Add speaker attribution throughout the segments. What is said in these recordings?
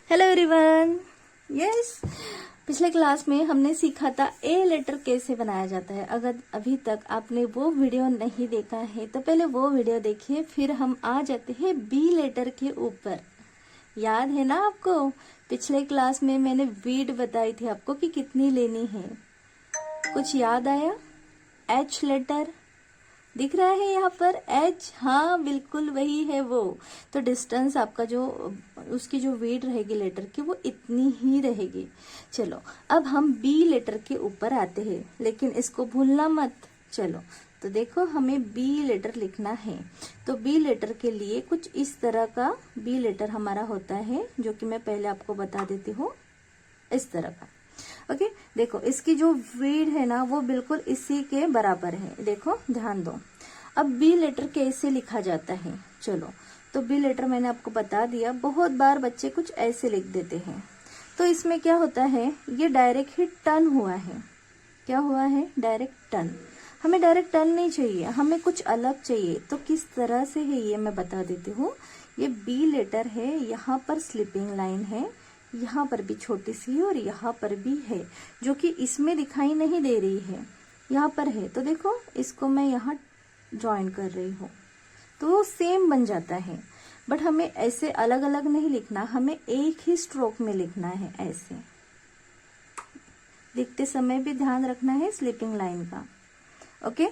Speaker 1: Hello everyone. Yes, पिछले class में हमने सीखा था ए लेटर कैसे बनाया जाता है। अगर अभी तक आपने वो वीडियो नहीं देखा है तो पहले वो वीडियो देखिए, फिर हम आ जाते हैं बी लेटर के ऊपर। याद है ना आपको? पिछले क्लास में मैंने वीड बताई थी आपको कि कितनी लेनी है। कुछ याद आया? एच लेटर दिख रहा है यहाँ पर, एच। हाँ, बिल्कुल वही है वो। तो डिस्टेंस आपका जो उसकी जो वेट रहेगी लेटर की, वो इतनी ही रहेगी। चलो, अब हम बी लेटर के ऊपर आते हैं, लेकिन इसको भूलना मत। चलो, तो देखो हमें बी लेटर लिखना है। तो बी लेटर के लिए कुछ इस तरह का बी लेटर हमारा होता है, जो कि मैं पहले आपको बता देती हूँ। इस तरह का, ओके। देखो, इसकी जो वेट है ना, वो बिल्कुल इसी के बराबर है। देखो, ध्यान दो। अब बी लेटर कैसे लिखा जाता है? चलो, तो बी लेटर मैंने आपको बता दिया। बहुत बार बच्चे कुछ ऐसे लिख देते हैं, तो इसमें क्या होता है, ये डायरेक्ट ही टर्न हुआ है। क्या हुआ है? Direct turn. हमें डायरेक्ट टर्न नहीं चाहिए, हमें कुछ अलग चाहिए। तो किस तरह से है ये मैं बता देती हूँ। ये बी लेटर है, यहाँ पर स्लिपिंग लाइन है, यहाँ पर भी छोटी सी और यहाँ पर भी है, जो कि इसमें दिखाई नहीं दे रही है, यहाँ पर है। तो देखो, इसको मैं यहाँ ज्वाइन कर रही हूँ, तो वो सेम बन जाता है। बट हमें ऐसे अलग अलग नहीं लिखना, हमें एक ही स्ट्रोक में लिखना है। ऐसे लिखते समय भी ध्यान रखना है स्लीपिंग लाइन का। Okay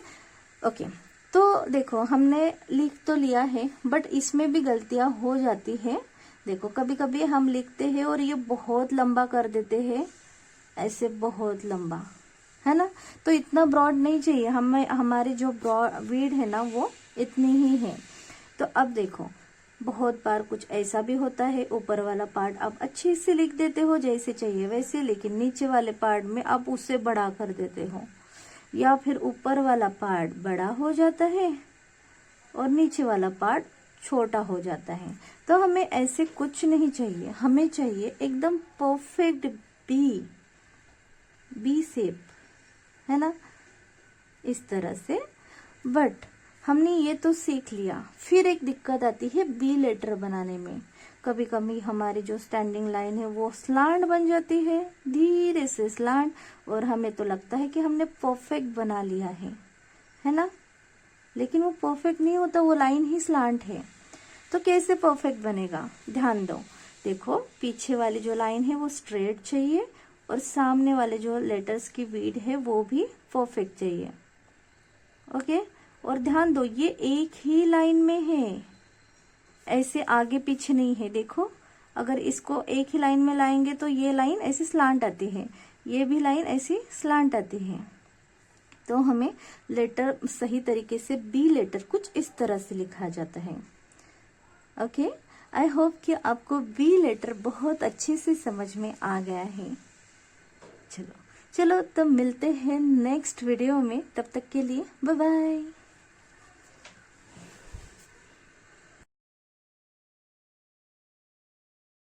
Speaker 1: okay. तो देखो, हमने लिख तो लिया है, बट इसमें भी गलतियां हो जाती है। देखो, कभी कभी हम लिखते हैं और ये बहुत लंबा कर देते हैं, ऐसे बहुत लंबा, है ना। तो इतना ब्रॉड नहीं चाहिए हमें, हमारी जो ब्रॉड वीड है ना, वो इतनी ही है। तो अब देखो, बहुत बार कुछ ऐसा भी होता है, ऊपर वाला पार्ट आप अच्छे से लिख देते हो जैसे चाहिए वैसे, लेकिन नीचे वाले पार्ट में आप उससे बड़ा कर देते हो, या फिर ऊपर वाला पार्ट बड़ा हो जाता है और नीचे वाला पार्ट छोटा हो जाता है। तो हमें ऐसे कुछ नहीं चाहिए, हमें चाहिए एकदम परफेक्ट बी शेप, है ना, इस तरह से। बट हमने ये तो सीख लिया, फिर एक दिक्कत आती है बी लेटर बनाने में। कभी कभी हमारी जो स्टैंडिंग लाइन है वो स्लांट बन जाती है, धीरे से स्लांट, और हमें तो लगता है कि हमने परफेक्ट बना लिया है ना, लेकिन वो परफेक्ट नहीं होता, वो लाइन ही स्लांट है। तो कैसे परफेक्ट बनेगा? ध्यान दो। देखो, पीछे वाली जो लाइन है वो स्ट्रेट चाहिए, और सामने वाले जो लेटर्स की वीड है वो भी परफेक्ट चाहिए। ओके, और ध्यान दो, ये एक ही लाइन में है, ऐसे आगे पीछे नहीं है। देखो, अगर इसको एक ही लाइन में लाएंगे तो ये लाइन ऐसी स्लांट आती है, ये भी लाइन ऐसी स्लांट आती है। तो हमें लेटर सही तरीके से बी लेटर कुछ इस तरह से लिखा जाता है। ओके, आई होप कि आपको बी लेटर बहुत अच्छे से समझ में आ गया है। चलो चलो, तो मिलते हैं नेक्स्ट वीडियो में। तब तक के लिए बाय बाय।